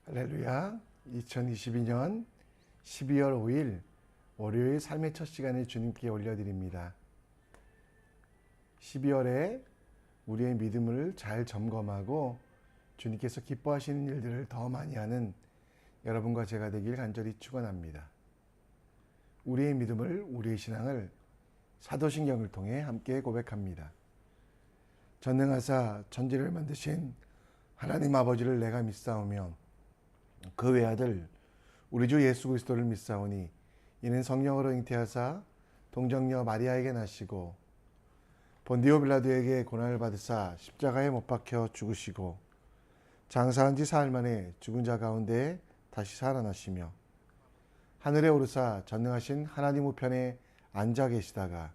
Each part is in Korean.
할렐루야. 2022년 12월 5일 월요일 삶의 첫 시간을 주님께 올려드립니다. 12월에 우리의 믿음을 잘 점검하고 주님께서 기뻐하시는 일들을 더 많이 하는 여러분과 제가 되길 간절히 축원합니다. 우리의 믿음을, 우리의 신앙을 사도신경을 통해 함께 고백합니다. 전능하사 천지를 만드신 하나님 아버지를 내가 믿사오며 그 외아들 우리 주 예수 그리스도를 믿사오니 이는 성령으로 잉태하사 동정녀 마리아에게 나시고 본디오 빌라도에게 고난을 받으사 십자가에 못 박혀 죽으시고 장사한 지 사흘 만에 죽은 자 가운데 다시 살아나시며 하늘에 오르사 전능하신 하나님 우편에 앉아 계시다가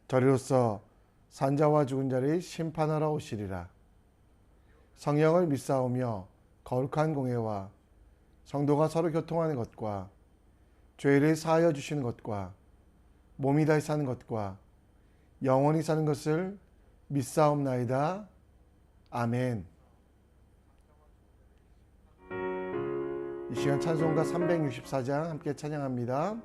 저리로서 산자와 죽은 자를 심판하러 오시리라. 성령을 믿사오며 거룩한 공회와 성도가 서로 교통하는 것과 죄를 사하여 주시는 것과 몸이 다시 사는 것과 영원히 사는 것을 믿사옵나이다. 아멘. 이 시간 찬송가 364장 함께 찬양합니다.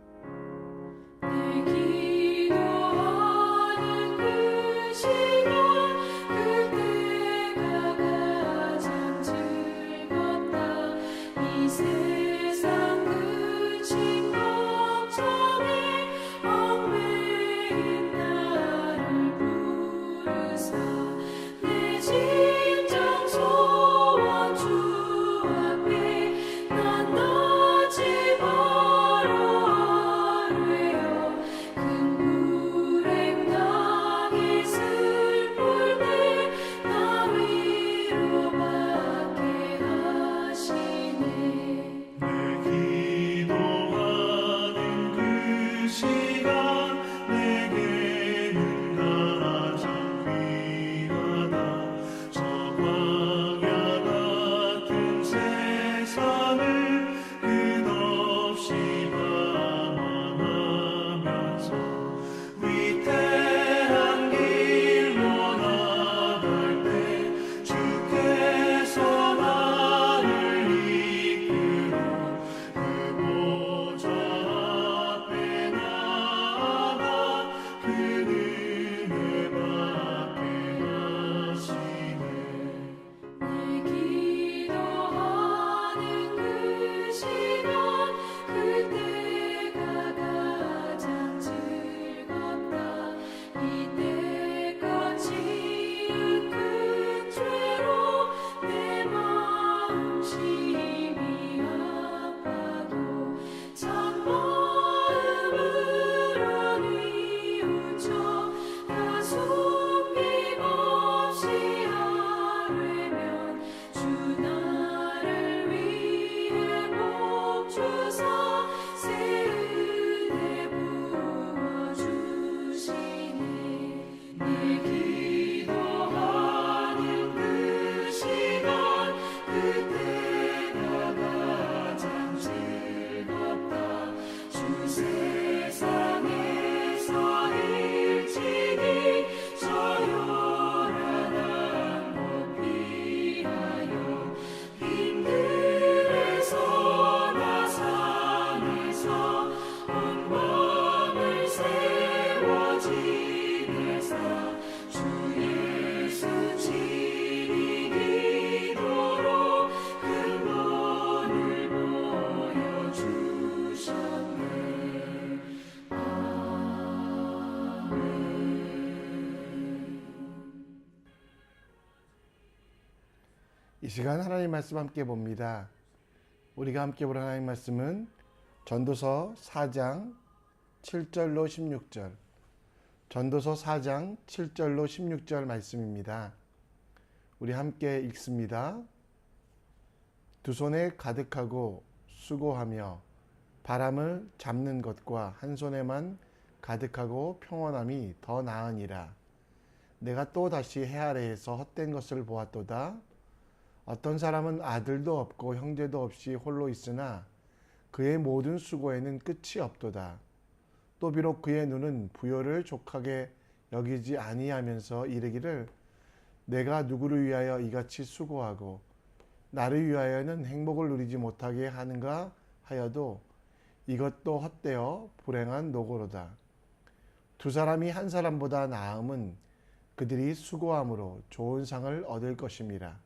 이 시간 하나님 말씀 함께 봅니다. 우리가 함께 볼 하나님 말씀은 전도서 4장 7절로 16절, 전도서 4장 7절로 16절 말씀입니다. 우리 함께 읽습니다. 두 손에 가득하고 수고하며 바람을 잡는 것과 한 손에만 가득하고 평온함이 더 나으니라. 내가 또 다시 해 아래에서 헛된 것을 보았도다. 어떤 사람은 아들도 없고 형제도 없이 홀로 있으나 그의 모든 수고에는 끝이 없도다. 또 비록 그의 눈은 부요를 족하게 여기지 아니하면서 이르기를 내가 누구를 위하여 이같이 수고하고 나를 위하여는 행복을 누리지 못하게 하는가 하여도 이것도 헛되어 불행한 노고로다. 두 사람이 한 사람보다 나음은 그들이 수고함으로 좋은 상을 얻을 것임이라.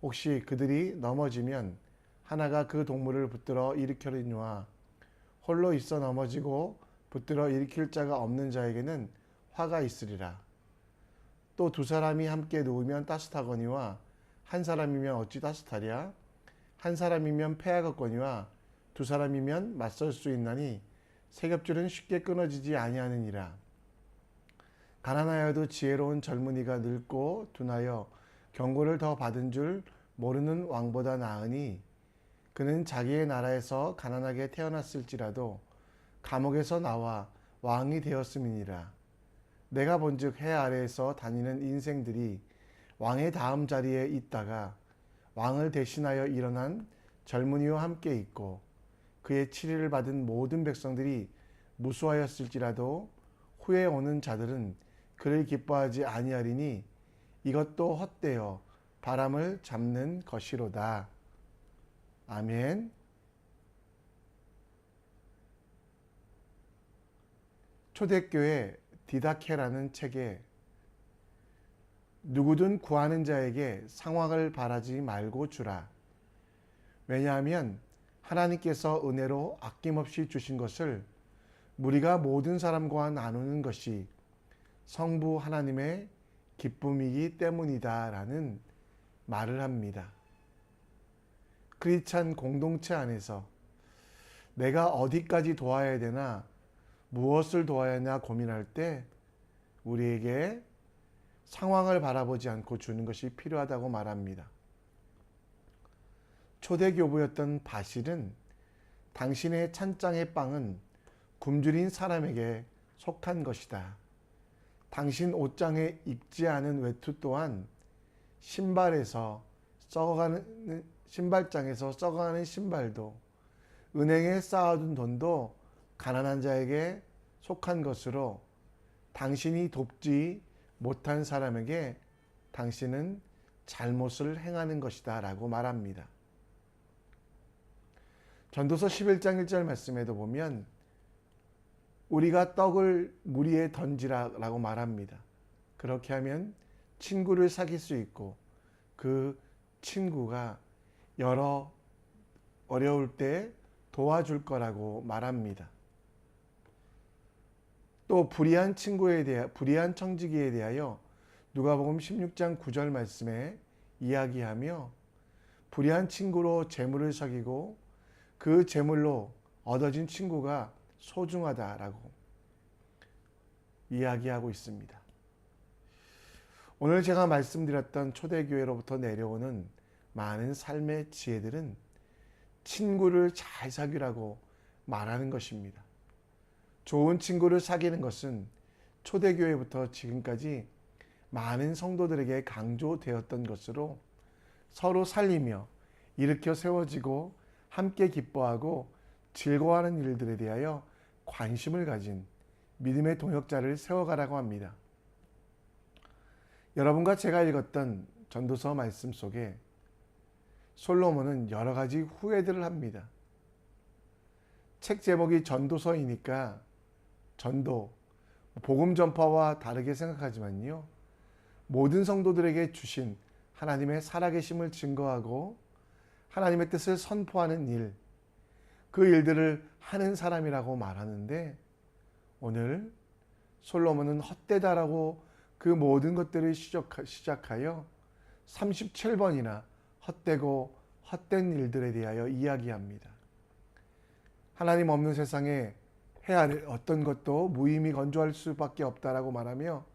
혹시 그들이 넘어지면 하나가 그 동물을 붙들어 일으키려니와 홀로 있어 넘어지고 붙들어 일으킬 자가 없는 자에게는 화가 있으리라. 또 두 사람이 함께 누우면 따뜻하거니와 한 사람이면 어찌 따뜻하랴? 한 사람이면 패하겠거니와 두 사람이면 맞설 수 있나니 세겹줄은 쉽게 끊어지지 아니하느니라. 가난하여도 지혜로운 젊은이가 늙고 둔하여 경고를 더 받은 줄 모르는 왕보다 나으니 그는 자기의 나라에서 가난하게 태어났을지라도 감옥에서 나와 왕이 되었음이니라. 내가 본즉 해 아래에서 다니는 인생들이 왕의 다음 자리에 있다가 왕을 대신하여 일어난 젊은이와 함께 있고 그의 치리를 받은 모든 백성들이 무수하였을지라도 후에 오는 자들은 그를 기뻐하지 아니하리니 이것도 헛되어 바람을 잡는 것이로다. 아멘. 초대교회 디다케라는 책에 누구든 구하는 자에게 상황을 바라지 말고 주라. 왜냐하면 하나님께서 은혜로 아낌없이 주신 것을 우리가 모든 사람과 나누는 것이 성부 하나님의 기쁨이기 때문이다 라는 말을 합니다. 크리스찬 공동체 안에서 내가 어디까지 도와야 되나 무엇을 도와야 하나 고민할 때 우리에게 상황을 바라보지 않고 주는 것이 필요하다고 말합니다. 초대 교부였던 바실은 당신의 찬장의 빵은 굶주린 사람에게 속한 것이다. 당신 옷장에 입지 않은 외투 또한 신발장에서 썩어가는 신발도 은행에 쌓아둔 돈도 가난한 자에게 속한 것으로 당신이 돕지 못한 사람에게 당신은 잘못을 행하는 것이다 라고 말합니다. 전도서 11장 1절 말씀에도 보면 우리가 떡을 물 위에 던지라 라고 말합니다. 그렇게 하면 친구를 사귈 수 있고 그 친구가 여러 어려울 때 도와줄 거라고 말합니다. 또 불의한 청지기에 대하여 누가복음 16장 9절 말씀에 이야기하며 불의한 친구로 재물을 사귀고 그 재물로 얻어진 친구가 소중하다라고 이야기하고 있습니다. 오늘 제가 말씀드렸던 초대교회로부터 내려오는 많은 삶의 지혜들은 친구를 잘 사귀라고 말하는 것입니다. 좋은 친구를 사귀는 것은 초대교회부터 지금까지 많은 성도들에게 강조되었던 것으로 서로 살리며 일으켜 세워지고 함께 기뻐하고 즐거워하는 일들에 대하여 관심을 가진 믿음의 동역자를 세워가라고 합니다. 여러분과 제가 읽었던 전도서 말씀 속에 솔로몬은 여러 가지 후회들을 합니다. 책 제목이 전도서이니까 전도, 복음 전파와 다르게 생각하지만요. 모든 성도들에게 주신 하나님의 살아계심을 증거하고 하나님의 뜻을 선포하는 일, 그 일들을 하는 사람이라고 말하는데 오늘 솔로몬은 헛되다라고 그 모든 것들을 시작하여 37번이나 헛되고 헛된 일들에 대하여 이야기합니다. 하나님 없는 세상에 해야 할 어떤 것도 무의미 건조할 수밖에 없다라고 말하며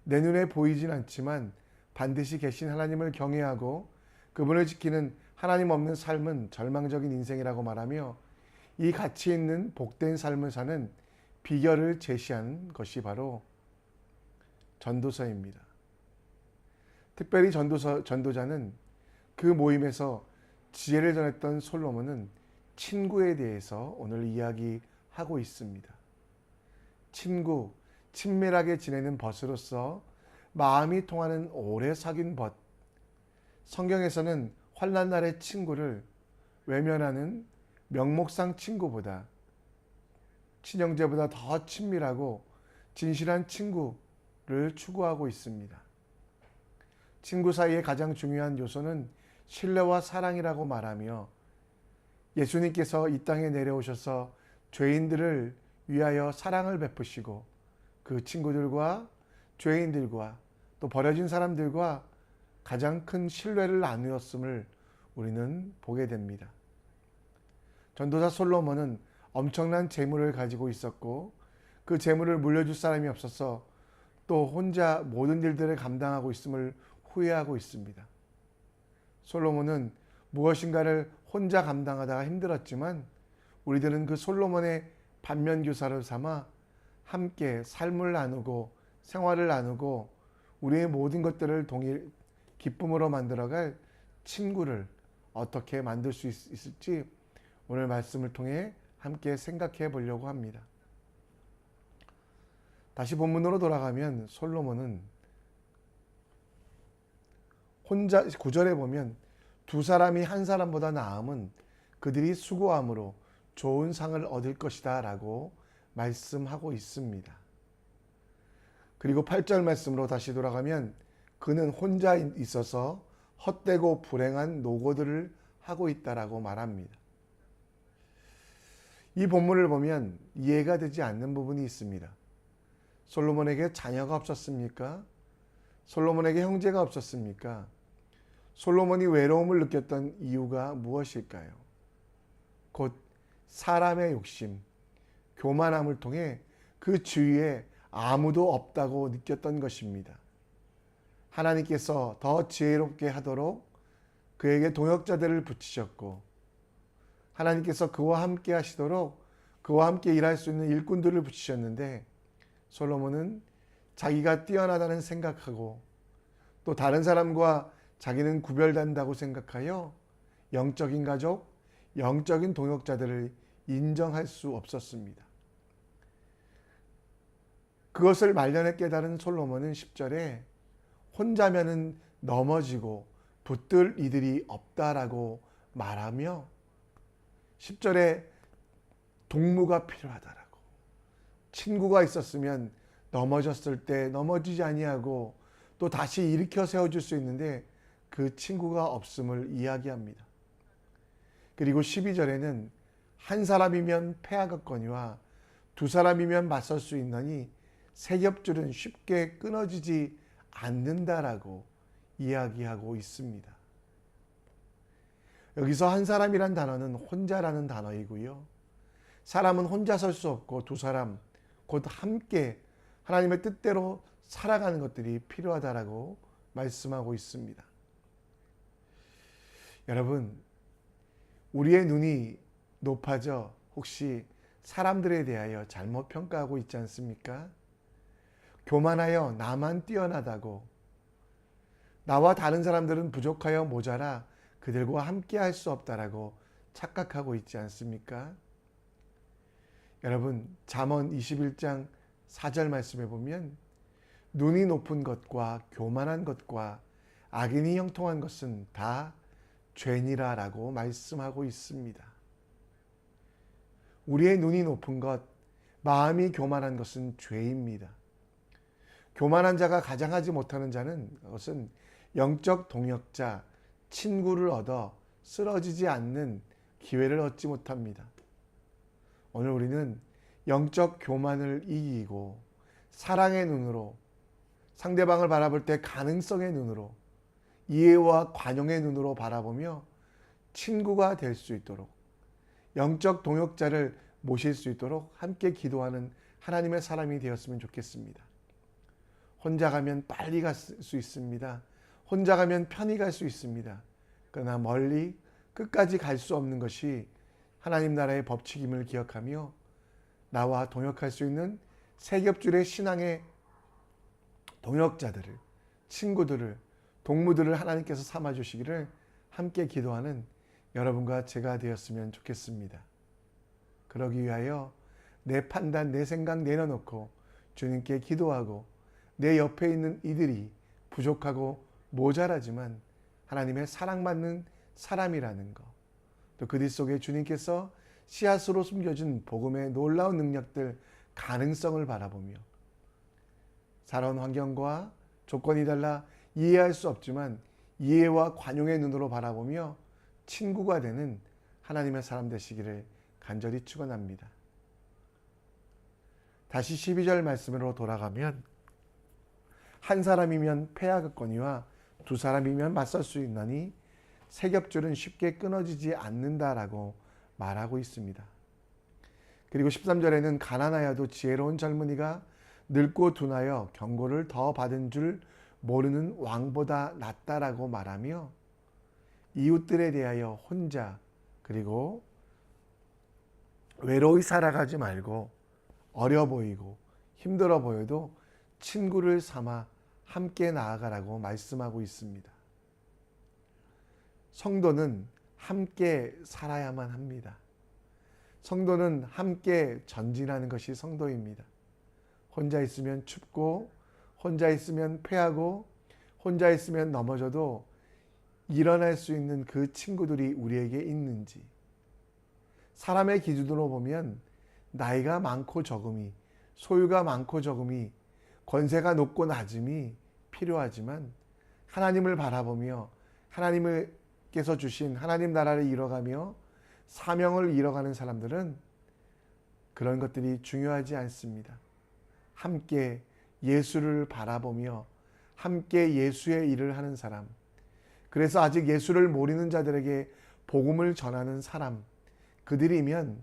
내 눈에 보이진 않지만 반드시 계신 하나님을 경외하고 그분을 지키는 하나님 없는 삶은 절망적인 인생이라고 말하며 이 가치 있는 복된 삶을 사는 비결을 제시한 것이 바로 전도서입니다. 특별히 전도자는 그 모임에서 지혜를 전했던 솔로몬은 친구에 대해서 오늘 이야기하고 있습니다. 친구, 친밀하게 지내는 벗으로서 마음이 통하는 오래 사귄 벗. 성경에서는 환난 날의 친구를 외면하는 명목상 친구보다, 친형제보다 더 친밀하고 진실한 친구를 추구하고 있습니다. 친구 사이의 가장 중요한 요소는 신뢰와 사랑이라고 말하며, 예수님께서 이 땅에 내려오셔서 죄인들을 위하여 사랑을 베푸시고 그 친구들과 죄인들과 또 버려진 사람들과 가장 큰 신뢰를 나누었음을 우리는 보게 됩니다. 전도사 솔로몬은 엄청난 재물을 가지고 있었고 그 재물을 물려줄 사람이 없어서 또 혼자 모든 일들을 감당하고 있음을 후회하고 있습니다. 솔로몬은 무엇인가를 혼자 감당하다가 힘들었지만 우리들은 그 솔로몬의 반면교사를 삼아 함께 삶을 나누고 생활을 나누고 우리의 모든 것들을 기쁨으로 만들어갈 친구를 어떻게 만들 수 있을지 오늘 말씀을 통해 함께 생각해 보려고 합니다. 다시 본문으로 돌아가면 솔로몬은 혼자 9절에 보면 두 사람이 한 사람보다 나음은 그들이 수고함으로 좋은 상을 얻을 것이다 라고 말씀하고 있습니다. 그리고 8절 말씀으로 다시 돌아가면 그는 혼자 있어서 헛되고 불행한 노고들을 하고 있다라고 말합니다. 이 본문을 보면 이해가 되지 않는 부분이 있습니다. 솔로몬에게 자녀가 없었습니까? 솔로몬에게 형제가 없었습니까? 솔로몬이 외로움을 느꼈던 이유가 무엇일까요? 곧 사람의 욕심, 교만함을 통해 그 주위에 아무도 없다고 느꼈던 것입니다. 하나님께서 더 지혜롭게 하도록 그에게 동역자들을 붙이셨고 하나님께서 그와 함께 하시도록 그와 함께 일할 수 있는 일꾼들을 붙이셨는데 솔로몬은 자기가 뛰어나다는 생각하고 또 다른 사람과 자기는 구별된다고 생각하여 영적인 가족, 영적인 동역자들을 인정할 수 없었습니다. 그것을 말년에 깨달은 솔로몬은 10절에 혼자면은 넘어지고 붙들 이들이 없다라고 말하며 10절에 동무가 필요하다라고, 친구가 있었으면 넘어졌을 때 넘어지지 아니하고 또 다시 일으켜 세워줄 수 있는데 그 친구가 없음을 이야기합니다. 그리고 12절에는 한 사람이면 패하겠거니와 두 사람이면 맞설 수 있나니 세 겹줄은 쉽게 끊어지지 않는다라고 이야기하고 있습니다. 여기서 한 사람이란 단어는 혼자라는 단어이고요. 사람은 혼자 설 수 없고 두 사람, 곧 함께 하나님의 뜻대로 살아가는 것들이 필요하다라고 말씀하고 있습니다. 여러분, 우리의 눈이 높아져 혹시 사람들에 대하여 잘못 평가하고 있지 않습니까? 교만하여 나만 뛰어나다고, 나와 다른 사람들은 부족하여 모자라 그들과 함께 할 수 없다라고 착각하고 있지 않습니까? 여러분, 잠언 21장 4절 말씀에 보면 눈이 높은 것과 교만한 것과 악인이 형통한 것은 다 죄니라 라고 말씀하고 있습니다. 우리의 눈이 높은 것, 마음이 교만한 것은 죄입니다. 교만한 자가 가장하지 못하는 자는 그것은 영적 동역자, 친구를 얻어 쓰러지지 않는 기회를 얻지 못합니다. 오늘 우리는 영적 교만을 이기고 사랑의 눈으로, 상대방을 바라볼 때 가능성의 눈으로, 이해와 관용의 눈으로 바라보며 친구가 될 수 있도록, 영적 동역자를 모실 수 있도록 함께 기도하는 하나님의 사람이 되었으면 좋겠습니다. 혼자 가면 빨리 갈 수 있습니다. 혼자 가면 편히 갈 수 있습니다. 그러나 멀리 끝까지 갈 수 없는 것이 하나님 나라의 법칙임을 기억하며 나와 동역할 수 있는 세 겹줄의 신앙의 동역자들을, 친구들을, 동무들을 하나님께서 삼아주시기를 함께 기도하는 여러분과 제가 되었으면 좋겠습니다. 그러기 위하여 내 판단, 내 생각 내려놓고 주님께 기도하고 내 옆에 있는 이들이 부족하고 모자라지만 하나님의 사랑받는 사람이라는 것, 또 그들 속에 주님께서 씨앗으로 숨겨준 복음의 놀라운 능력들, 가능성을 바라보며 살아온 환경과 조건이 달라 이해할 수 없지만 이해와 관용의 눈으로 바라보며 친구가 되는 하나님의 사람 되시기를 간절히 축원합니다. 다시 12절 말씀으로 돌아가면 한 사람이면 패하겠거니와 두 사람이면 맞설 수 있나니 세 겹줄은 쉽게 끊어지지 않는다라고 말하고 있습니다. 그리고 13절에는 가난하여도 지혜로운 젊은이가 늙고 둔하여 경고를 더 받은 줄 모르는 왕보다 낫다라고 말하며 이웃들에 대하여 혼자 그리고 외로이 살아가지 말고 어려 보이고 힘들어 보여도 친구를 삼아 함께 나아가라고 말씀하고 있습니다. 성도는 함께 살아야만 합니다. 성도는 함께 전진하는 것이 성도입니다. 혼자 있으면 춥고 혼자 있으면 패하고 혼자 있으면 넘어져도 일어날 수 있는 그 친구들이 우리에게 있는지, 사람의 기준으로 보면 나이가 많고 적음이, 소유가 많고 적음이, 권세가 높고 낮음이 필요하지만 하나님을 바라보며 하나님께서 주신 하나님 나라를 이뤄가며 사명을 이뤄가는 사람들은 그런 것들이 중요하지 않습니다. 함께 예수를 바라보며 함께 예수의 일을 하는 사람, 그래서 아직 예수를 모르는 자들에게 복음을 전하는 사람, 그들이면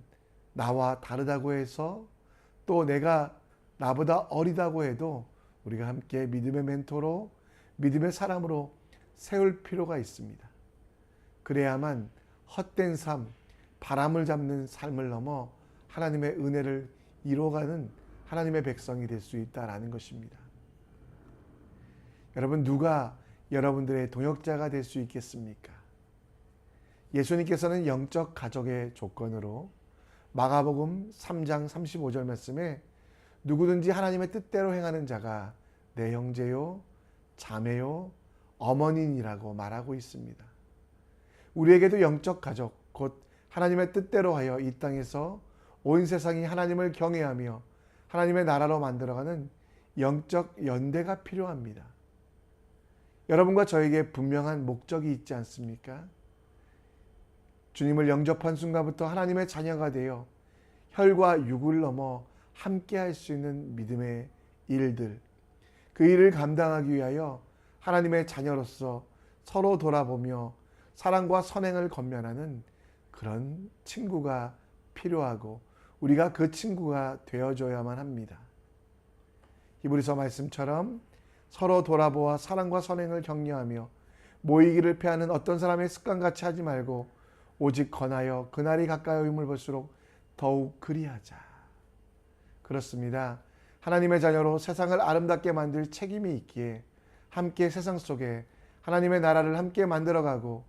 나와 다르다고 해서 또 내가 나보다 어리다고 해도 우리가 함께 믿음의 멘토로 믿음의 사람으로 세울 필요가 있습니다. 그래야만 헛된 삶, 바람을 잡는 삶을 넘어 하나님의 은혜를 이뤄가는 하나님의 백성이 될 수 있다라는 것입니다. 여러분, 누가 여러분들의 동역자가 될 수 있겠습니까? 예수님께서는 영적 가족의 조건으로 마가복음 3장 35절 말씀에 누구든지 하나님의 뜻대로 행하는 자가 내 형제요, 자매요, 어머니니라고 말하고 있습니다. 우리에게도 영적 가족, 곧 하나님의 뜻대로 하여 이 땅에서 온 세상이 하나님을 경외하며 하나님의 나라로 만들어가는 영적 연대가 필요합니다. 여러분과 저에게 분명한 목적이 있지 않습니까? 주님을 영접한 순간부터 하나님의 자녀가 되어 혈과 육을 넘어 함께 할 수 있는 믿음의 일들, 그 일을 감당하기 위하여 하나님의 자녀로서 서로 돌아보며 사랑과 선행을 건면하는 그런 친구가 필요하고 우리가 그 친구가 되어줘야만 합니다. 히브리서 말씀처럼 서로 돌아보아 사랑과 선행을 격려하며 모이기를 패하는 어떤 사람의 습관같이 하지 말고 오직 권하여 그날이 가까이 오임을 볼수록 더욱 그리하자. 그렇습니다. 하나님의 자녀로 세상을 아름답게 만들 책임이 있기에 함께 세상 속에 하나님의 나라를 함께 만들어가고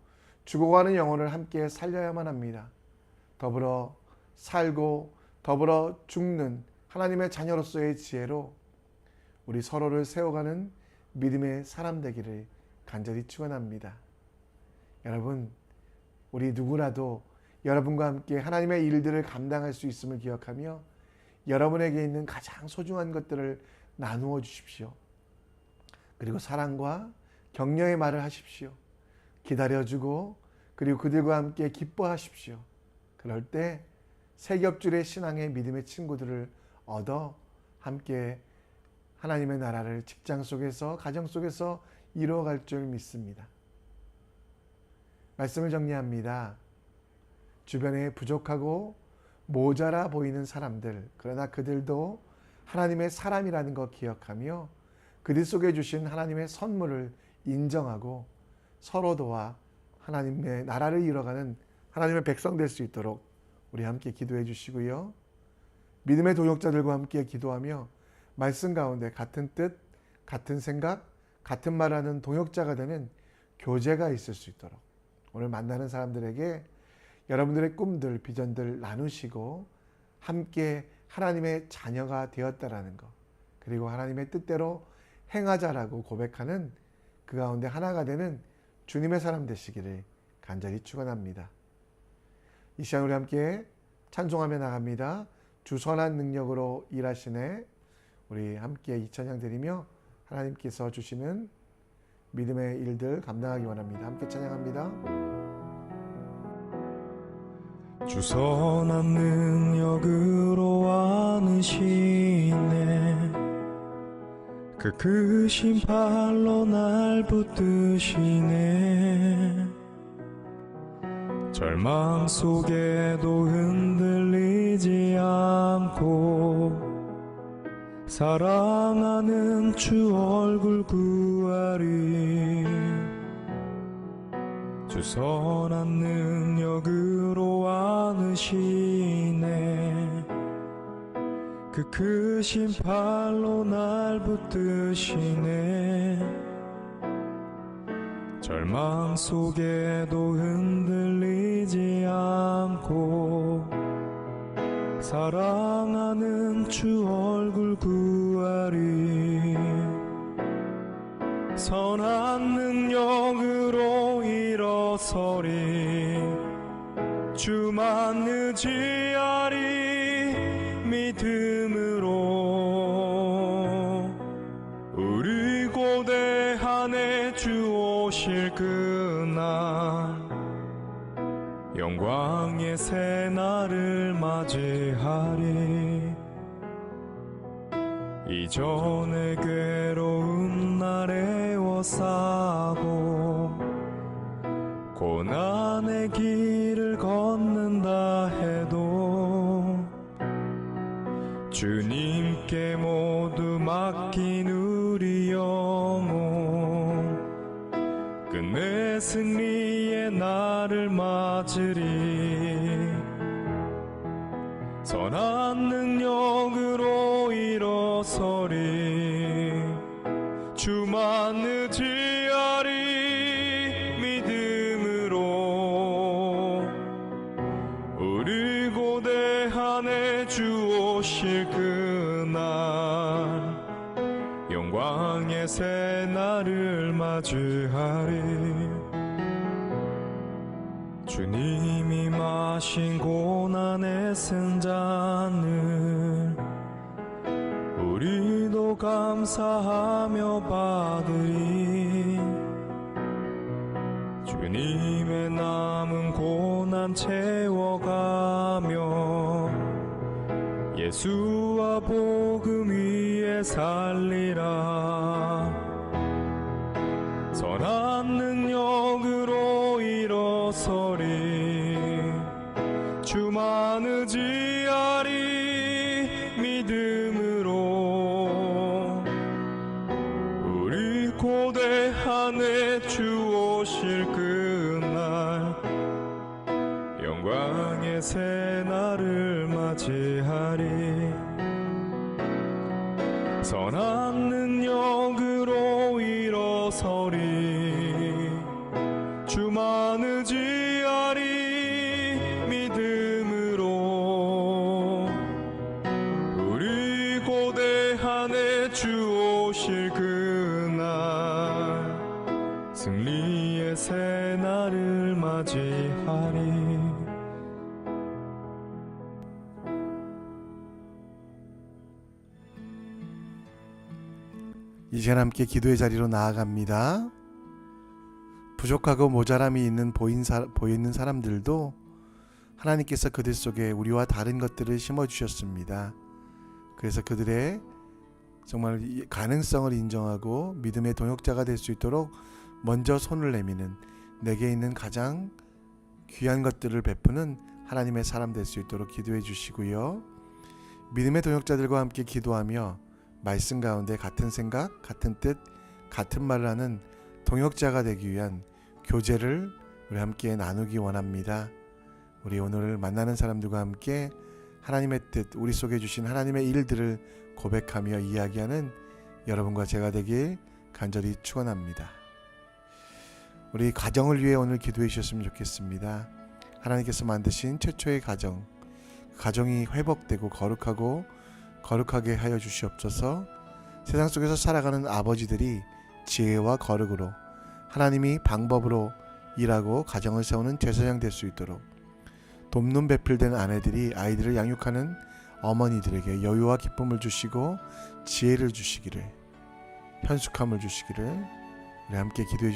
죽어가는 영혼을 함께 살려야만 합니다. 더불어 살고 더불어 죽는 하나님의 자녀로서의 지혜로 우리 서로를 세워가는 믿음의 사람 되기를 간절히 축원합니다. 여러분, 우리 누구라도 여러분과 함께 하나님의 일들을 감당할 수 있음을 기억하며 여러분에게 있는 가장 소중한 것들을 나누어 주십시오. 그리고 사랑과 격려의 말을 하십시오. 기다려주고 그리고 그들과 함께 기뻐하십시오. 그럴 때 세 겹줄의 신앙의 믿음의 친구들을 얻어 함께 하나님의 나라를 직장 속에서 가정 속에서 이루어갈 줄 믿습니다. 말씀을 정리합니다. 주변에 부족하고 모자라 보이는 사람들, 그러나 그들도 하나님의 사람이라는 것 기억하며 그들 속에 주신 하나님의 선물을 인정하고 서로 도와 하나님의 나라를 이뤄가는 하나님의 백성 될 수 있도록 우리 함께 기도해 주시고요. 믿음의 동역자들과 함께 기도하며 말씀 가운데 같은 뜻, 같은 생각, 같은 말하는 동역자가 되는 교제가 있을 수 있도록 오늘 만나는 사람들에게 여러분들의 꿈들, 비전들 나누시고 함께 하나님의 자녀가 되었다라는 것, 그리고 하나님의 뜻대로 행하자라고 고백하는 그 가운데 하나가 되는 주님의 사람 되시기를 간절히 축원합니다. 이 시간 우리 함께 찬송하며 나갑니다. 주 선한 능력으로 일하시네. 우리 함께 이 찬양 드리며 하나님께서 주시는 믿음의 일들 감당하기 원합니다. 함께 찬양합니다. 주 선한 능력으로 안으시네. 그 크신 팔로 날 붙드시네. 절망 속에도 흔들리지 않고 사랑하는 주 얼굴 구하리. 주 선한 능력으로 안으시네. 그 크신 팔로 날 붙드시네. 절망 속에도 흔들리지 않고 사랑하는 주 얼굴 구하리. 선한 능력으로 일어서리. 주만 의지하리. 믿음으로 우리 고대한에 주 오실 그날 영광의 새날을 맞이하리. 이전의 괴로운 날에 애워싸고 고난의 길을 걷는다 해도 주님께 모두 맡긴 우리 영혼 끝내 승리의 날을 맞으리. 선한 능력으로 일어서리. 주만 의지하리. 믿음으로 우리 고대한에 주 오실 그날 영광의 새날을 맞이하리. 주님이 마신 고난의 승잔을 우리도 감사하며 받으리. 주님의 남은 고난 채워가며 예수와 복음 위에 살리라. 선한 능력으로 일어서리. 주만 의지하리. 믿음으로 우리 고대한에 주 오실 그날 영광의 새날을 맞이하리. 선한 능력으로 일어서리. 주만 의지하리. 믿음으로 우리 고대한에 주 오실 그날 승리의 새날을 맞이하리. 이제 함께 기도의 자리로 나아갑니다. 부족하고 모자람이 있는 보이는 사람들도 하나님께서 그들 속에 우리와 다른 것들을 심어주셨습니다. 그래서 그들의 정말 가능성을 인정하고 믿음의 동역자가 될 수 있도록 먼저 손을 내미는, 내게 있는 가장 귀한 것들을 베푸는 하나님의 사람 될 수 있도록 기도해 주시고요. 믿음의 동역자들과 함께 기도하며 말씀 가운데 같은 생각, 같은 뜻, 같은 말을 하는 동역자가 되기 위한 교제를 우리 함께 나누기 원합니다. 우리 오늘 만나는 사람들과 함께 하나님의 뜻, 우리 속에 주신 하나님의 일들을 고백하며 이야기하는 여러분과 제가 되길 간절히 축원합니다. 우리 가정을 위해 오늘 기도해 주셨으면 좋겠습니다. 하나님께서 만드신 최초의 가정이 회복되고 거룩하게 하여 주시옵소서. 세상 속에서 살아가는 아버지들이 지혜와 거룩으로 하나님이 방법으로 일하고 가정을 세우는 제사장 될 수 있도록, 돕는 배필된 아내들이 아이들을 양육하는 어머니들에게 여유와 기쁨을 주시고 지혜를 주시기를, 현숙함을 주시기를 우리 함께 기도해